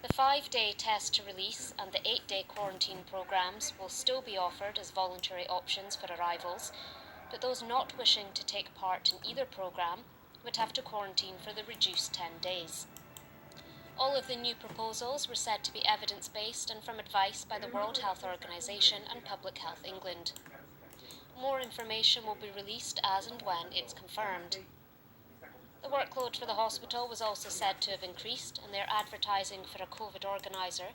The 5-day test to release and the 8-day quarantine programmes will still be offered as voluntary options for arrivals, but those not wishing to take part in either programme would have to quarantine for the reduced 10 days. All of the new proposals were said to be evidence-based and from advice by the World Health Organisation and Public Health England. More information will be released as and when it's confirmed. The workload for the hospital was also said to have increased, and they're advertising for a COVID organiser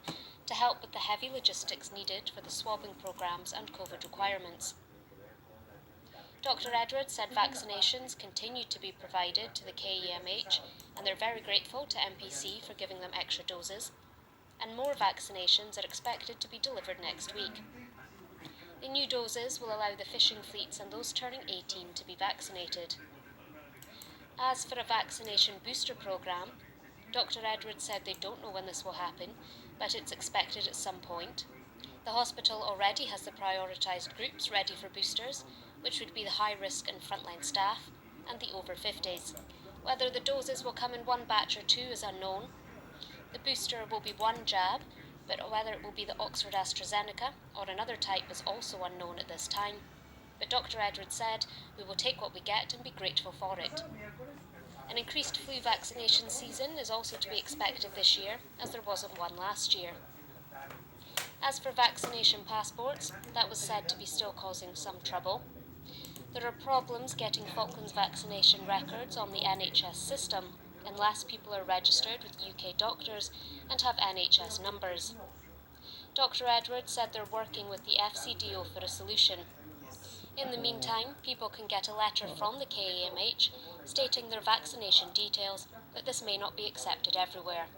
to help with the heavy logistics needed for the swabbing programmes and COVID requirements. Dr. Edwards said vaccinations continue to be provided to the KEMH, and they're very grateful to MPC for giving them extra doses, and more vaccinations are expected to be delivered next week. The new doses will allow the fishing fleets and those turning 18 to be vaccinated. As for a vaccination booster programme, Dr. Edwards said they don't know when this will happen, but it's expected at some point. The hospital already has the prioritised groups ready for boosters, which would be the high-risk and frontline staff, and the over 50s. Whether the doses will come in one batch or two is unknown. The booster will be one jab, but whether it will be the Oxford AstraZeneca or another type is also unknown at this time. But Dr. Edwards said, "We will take what we get and be grateful for it." An increased flu vaccination season is also to be expected this year, as there wasn't one last year. As for vaccination passports, that was said to be still causing some trouble. There are problems getting Falklands vaccination records on the NHS system, unless people are registered with UK doctors and have NHS numbers. Dr. Edwards said they're working with the FCDO for a solution. In the meantime, people can get a letter from the KEMH stating their vaccination details, but this may not be accepted everywhere.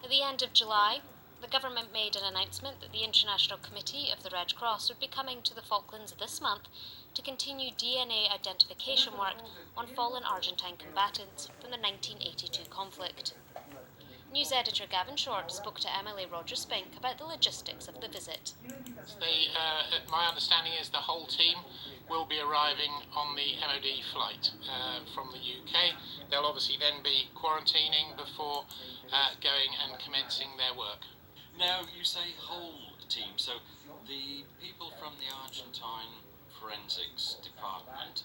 At the end of July, the government made an announcement that the International Committee of the Red Cross would be coming to the Falklands this month to continue DNA identification work on fallen Argentine combatants from the 1982 conflict. News editor Gavin Short spoke to Emily Rogers-Spink about the logistics of the visit. My understanding is the whole team will be arriving on the MOD flight from the UK. They'll obviously then be quarantining before going and commencing their work. Now, you say whole team, so the people from the Argentine Forensics Department,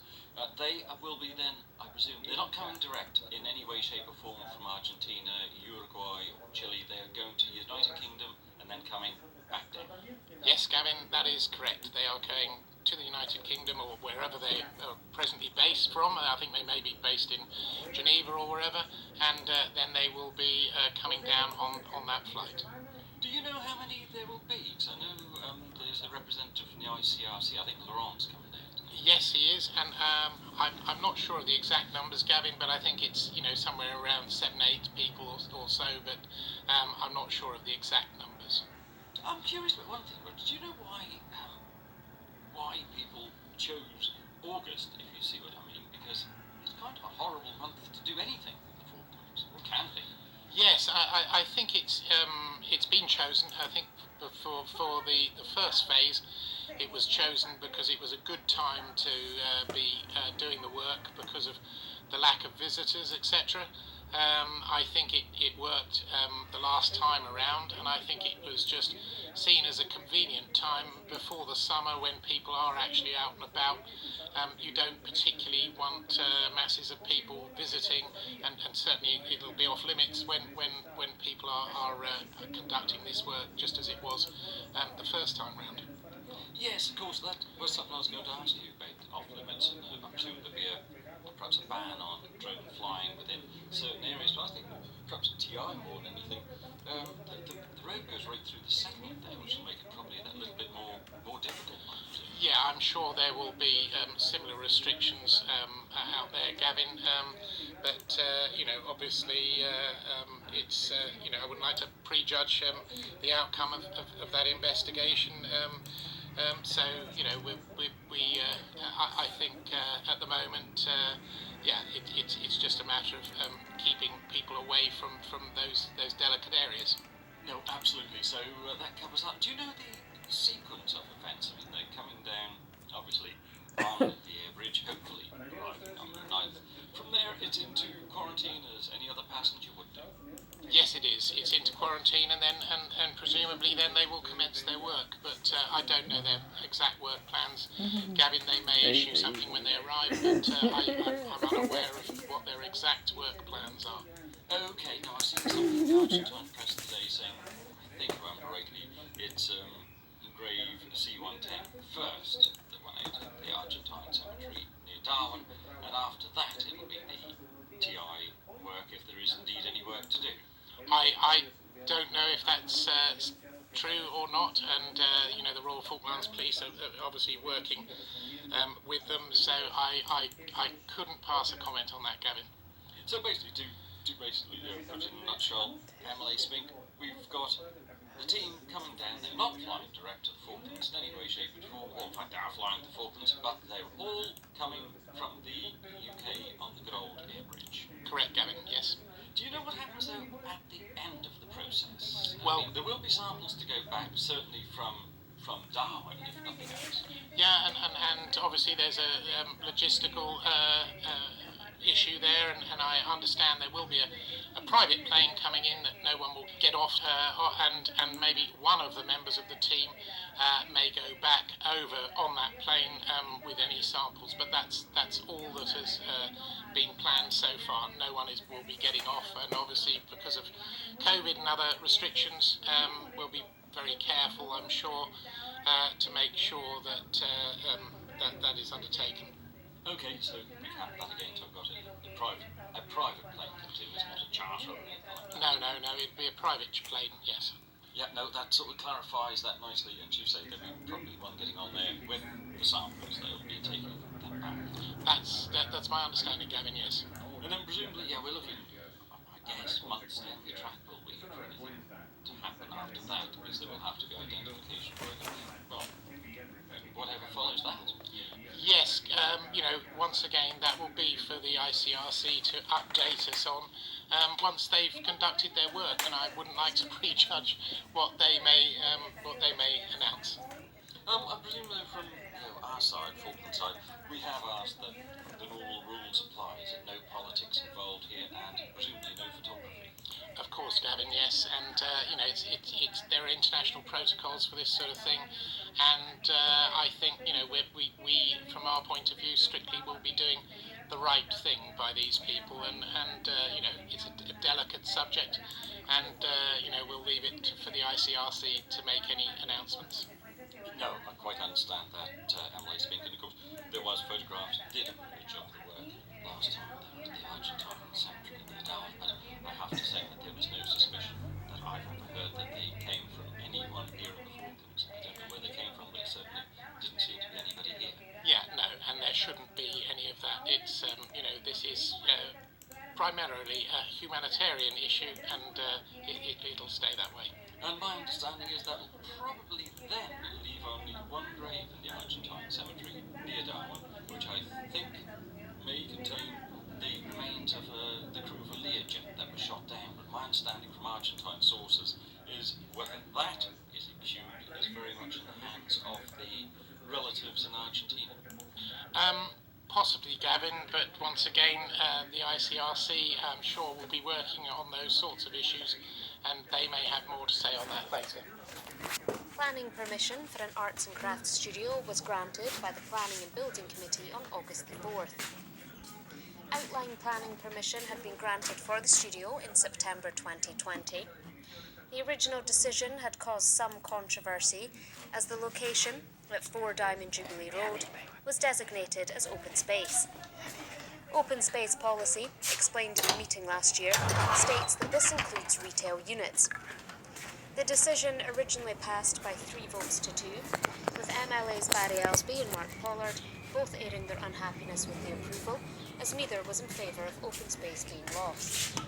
they will be then, I presume, they're not coming direct in any way, shape or form from Argentina, Uruguay or Chile. They're going to the United Kingdom and then coming back down. Yes, Gavin, that is correct. They are going to the United Kingdom or wherever they are presently based from. I think they may be based in Geneva or wherever, and then they will be coming down on that flight. Do you know how many there will be? Because I know there's a representative from the ICRC. I think Laurent's coming down. Yes, he is, and I'm not sure of the exact numbers, Gavin, but I think it's somewhere around 7-8 people or so, but I'm not sure of the exact numbers. I'm curious about one thing. Do you know why people chose August, if you see what I mean? Because it's kind of a horrible month to do anything with the Falklands, or can be. Yes, I think it's been chosen. I think for the first phase, it was chosen because it was a good time to be doing the work because of the lack of visitors, etc. I think it worked the last time around, and I think it was just seen as a convenient time before the summer when people are actually out and about. You don't particularly want masses of people visiting, and certainly it'll be off limits when people are conducting this work, just as it was the first time round. Yes, of course, that was something I was going to ask you about, off limits, and I'm sure there'll be perhaps a ban on drone flying within certain areas, but I think perhaps TI more than anything. The road goes right through the settlement there, which will make it probably that little bit more difficult. Yeah, I'm sure there will be similar restrictions out there, Gavin. But obviously, it's I wouldn't like to prejudge the outcome of that investigation. I think at the moment, it's just a matter of keeping people away from those delicate areas. No, absolutely. So that covers that. Do you know the sequence of events? I mean, they're coming down, obviously, on the air bridge, hopefully arriving on the 9th. From there, it's into quarantine as any other passenger would do. Yes, it it is. It's into quarantine, and then and presumably then they will commence their work. But I don't know their exact work plans. Gavin, they may issue something when they arrive, but I'm unaware of what their exact work plans are. Okay, now I've seen something in the Argentine press today saying, I think if I remember rightly, it's grave C110 first, the one out at the Argentine cemetery near Darwin, and after that it will be the TI work, if there is indeed any work to do. I don't know if that's true or not, and the Royal Falklands Police are obviously working with them, so I couldn't pass a comment on that, Gavin. So basically, to basically put it in a nutshell, Emily Spink, we've got the team coming down. They're not flying direct to the Falklands in any way, shape or form. Well, in fact, they are flying to the Falklands, but they're all coming from the UK on the good old air bridge. Correct, Gavin, yes. Do you know what happens, though, at the end of the process? Well, I mean, there will be samples to go back, certainly from Darwin, if nothing else. Yeah, and obviously there's a logistical issue there, and I understand there will be a private plane coming in that no one will get off, and maybe one of the members of the team may go back over on that plane with any samples, but that's all that has been planned so far. No one will be getting off, and obviously because of COVID and other restrictions, we'll be very careful, I'm sure, to make sure that that is undertaken. Okay, so recap that again. So I've got a private plane coming in. It's not a charter or anything like that. No, it'd be a private plane, yes. Yeah, no, that sort of clarifies that nicely. And you say there'll be probably one getting on there with the samples. They'll be taking that back. That's my understanding, Gavin, yes. And then presumably, yeah, we're looking, I guess, months down the track will be for anything to happen after that, because there will have to be identification work. Well, whatever follows that. Yes, once again, that will be for the ICRC to update us on once they've conducted their work, and I wouldn't like to prejudge what they may announce. I presume though from our side, Falkland side, we have asked that the normal rules apply. Is it no politics involved here, and presumably no photography? Of course, Gavin, yes, and it's there are international protocols for this sort of thing, and I think we from our point of view strictly will be doing the right thing by these people, and it's a delicate subject, and we'll leave it for the ICRC to make any announcements. No, I quite understand that, Emily Spink, and of course there was photographs did emerge of the work last time there at the Argentine cemetery near Darwin, but I have to say that there was no suspicion that I've ever heard that they came from anyone here in the Falklands. I don't know where they came from, but it certainly didn't seem to be anybody here. Yeah, no, and there shouldn't be any of that. It's this is primarily a humanitarian issue, and it'll stay that way. And my understanding is that will probably then leave only one grave in the Argentine cemetery near Darwin, which I think may contain the remains of the crew of a Learjet that was shot down. But my understanding from Argentine sources is whether that is exhumed is very much in the hands of the relatives in Argentina. Possibly, Gavin, but once again, the ICRC, I'm sure, will be working on those sorts of issues, and they may have more to say on that later. Planning permission for an arts and crafts studio was granted by the Planning and Building Committee on August the 4th. Outline planning permission had been granted for the studio in September 2020. The original decision had caused some controversy, as the location, at 4 Diamond Jubilee Road, was designated as open space. Open space policy, explained at a meeting last year, states that this includes retail units. The decision originally passed by 3 votes to 2, with MLAs Barry Ellsby and Mark Pollard both airing their unhappiness with the approval, as neither was in favour of open space being lost.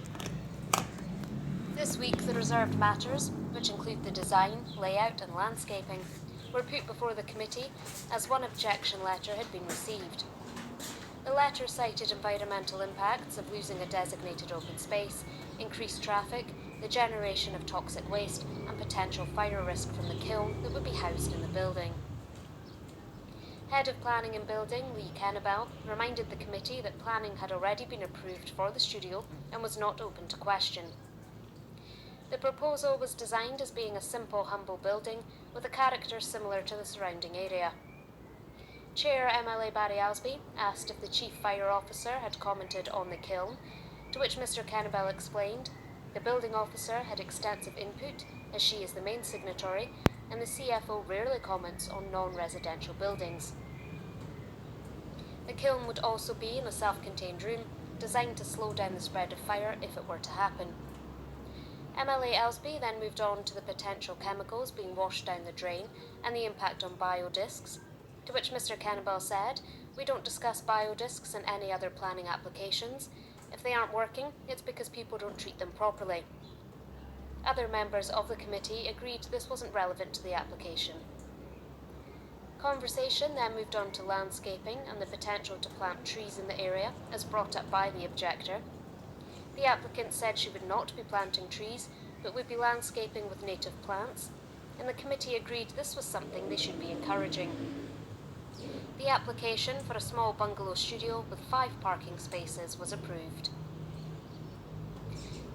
This week, the reserved matters, which include the design, layout and landscaping, were put before the committee, as one objection letter had been received. The letter cited environmental impacts of losing a designated open space, increased traffic, the generation of toxic waste, and potential fire risk from the kiln that would be housed in the building. Head of Planning and Building, Lee Kennebell, reminded the committee that planning had already been approved for the studio and was not open to question. The proposal was designed as being a simple, humble building with a character similar to the surrounding area. Chair MLA Barry Alsby asked if the Chief Fire Officer had commented on the kiln, to which Mr Cannibal explained the building officer had extensive input, as she is the main signatory, and the CFO rarely comments on non-residential buildings. The kiln would also be in a self-contained room, designed to slow down the spread of fire if it were to happen. MLA Elsby then moved on to the potential chemicals being washed down the drain and the impact on biodiscs, to which Mr Cannibal said, "We don't discuss biodiscs in any other planning applications. If they aren't working, it's because people don't treat them properly." Other members of the committee agreed this wasn't relevant to the application. Conversation then moved on to landscaping and the potential to plant trees in the area, as brought up by the objector. The applicant said she would not be planting trees, but would be landscaping with native plants, and the committee agreed this was something they should be encouraging. The application for a small bungalow studio with 5 parking spaces was approved.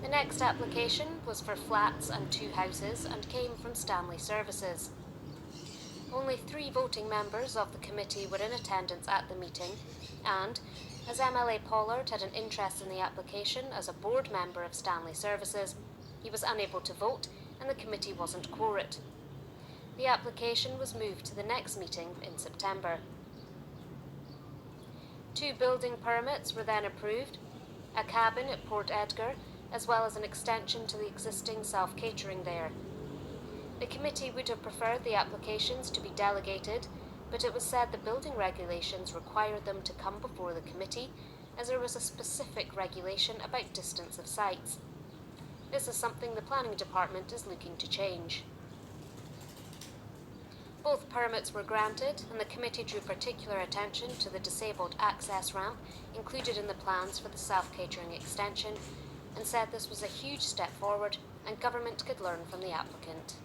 The next application was for flats and 2 houses and came from Stanley Services. Only 3 voting members of the committee were in attendance at the meeting, and as MLA Pollard had an interest in the application as a board member of Stanley Services, he was unable to vote and the committee wasn't quorate. The application was moved to the next meeting in September. 2 building permits were then approved, a cabin at Port Edgar, as well as an extension to the existing self-catering there. The committee would have preferred the applications to be delegated, but it was said the building regulations required them to come before the committee, as there was a specific regulation about distance of sites. This is something the planning department is looking to change. Both permits were granted, and the committee drew particular attention to the disabled access ramp included in the plans for the self-catering extension, and said this was a huge step forward and government could learn from the applicant.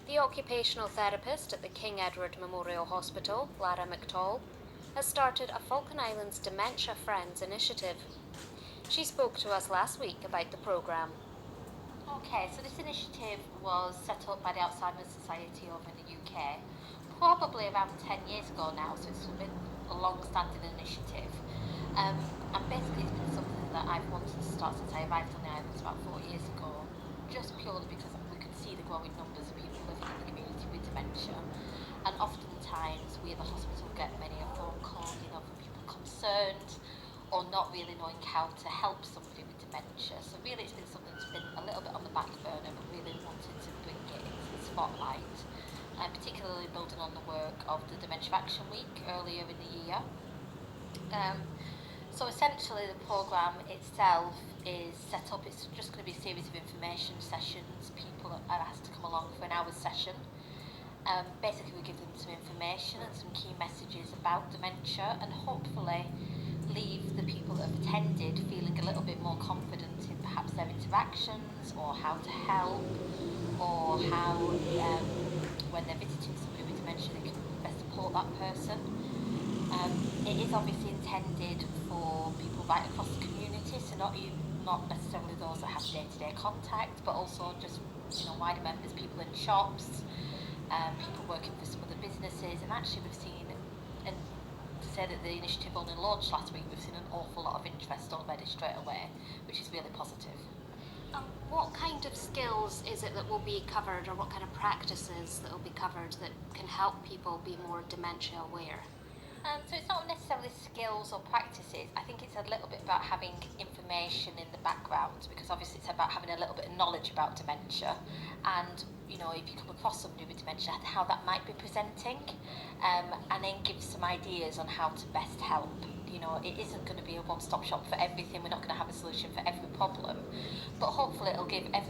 The occupational therapist at the King Edward Memorial Hospital, Lara McTall, has started a Falkland Islands Dementia Friends initiative. She spoke to us last week about the programme. Okay, so this initiative was set up by the Alzheimer's Society over in the UK, probably around 10 years ago now, so it's been a long-standing initiative. And basically it's been something that I've wanted to start since I arrived on the islands about 4 years ago, just purely because we could see the growing numbers of people living in the community with dementia. And oftentimes we at the hospital get many a phone call, from people concerned or not really knowing how to help somebody with dementia. So really it's been something that's been a little bit on the back burner, but really wanted to bring it into the spotlight, and particularly building on the work of the Dementia Action Week earlier in the year. So essentially the programme itself is set up, it's just going to be a series of information sessions. People are asked to come along for an hour's session. Basically we give them some information and some key messages about dementia, and hopefully leave the people that have attended feeling a little bit more confident in perhaps their interactions, or how to help, or how when they're visiting somebody with dementia they can best support that person. It is obviously intended for people right across the community, so not necessarily those that have day-to-day contact, but also just wider members, people in shops, people working for some other businesses. And actually we've seen, and to say that the initiative only launched last week, we've seen an awful lot of interest already straight away, which is really positive. What kind of skills is it that will be covered, or what kind of practices that will be covered that can help people be more dementia aware? So it's not necessarily skills or practices. I think it's a little bit about having information in the background, because obviously it's about having a little bit of knowledge about dementia, and if you come across somebody with dementia, how that might be presenting, and then give some ideas on how to best help. It isn't going to be a one-stop shop for everything. We're not going to have a solution for every problem, but hopefully it'll give everybody